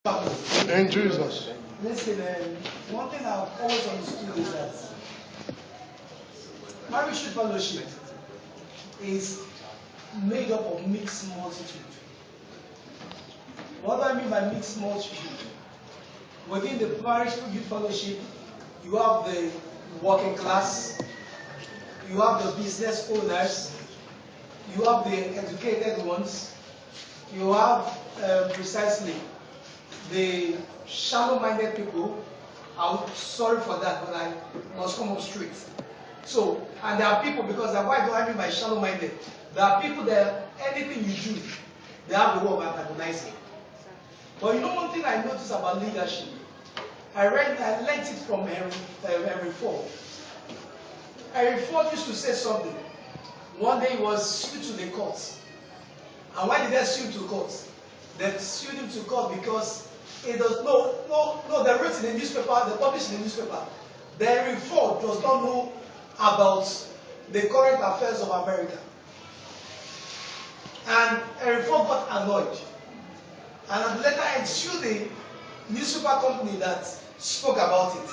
In Jesus. Listen, one thing I've always understood is that Parish fellowship is made up of mixed multitude. What do I mean by mixed multitude? Within the Parish youth fellowship, you have the working class, you have the business owners, you have the educated ones, you have precisely the shallow-minded people. I'm sorry for that, but I must come up straight. So, and there are people, because why do I mean by shallow-minded? There are people that anything you do, they have the word of antagonizing. But you know one thing I noticed about leadership? I learned it from Henry Ford. Henry Ford used to say something. One day he was sued to the court. And why did they sue him to court? They sued him to court because it does they wrote in the newspaper, they published in the newspaper. The Henry Ford does not know about the current affairs of America. And Henry Ford got annoyed. And at the later end sued the newspaper company that spoke about it.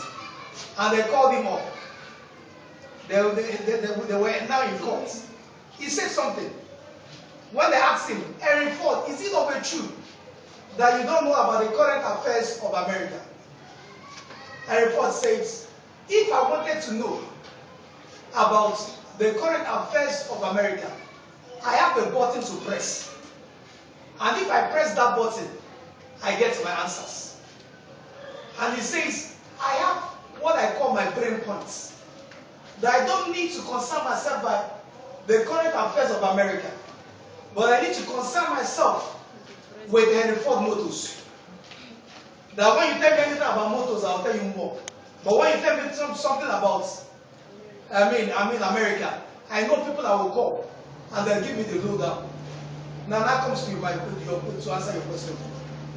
And they called him up. They were now in court. He said something. When they asked him, Henry Ford, is it of a truth that you don't know about the current affairs of America? Henry Ford says, if I wanted to know about the current affairs of America, I have a button to press. And if I press that button, I get my answers. And he says, I have what I call my brain points. That I don't need to concern myself by the current affairs of America. But I need to concern myself with the Henry Ford motors. That when you tell me anything about motors, I'll tell you more. But when you tell me something about, America, I know people I will call and they'll give me the lowdown. Now that comes to to answer your question.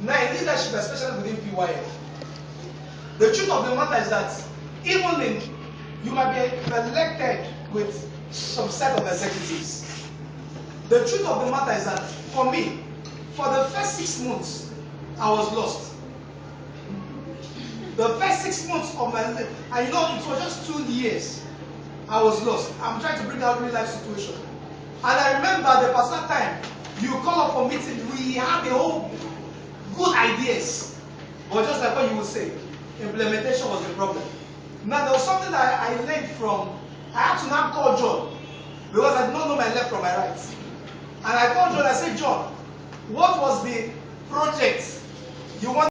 Now in leadership, especially within PYF, the truth of the matter is that even you might be elected with some set of executives. The truth of the matter is that for me, for the first 6 months, I was lost. The first 6 months of my life, and it was just 2 years, I was lost. I'm trying to bring out real life situation. And I remember the first time you call up for meeting, we had the whole good ideas. But just like what you would say, implementation was the problem. Now there was something that I learned from, I had to now call John, because I did not know my left from my right. And I called John, I said, John, what was the project you want?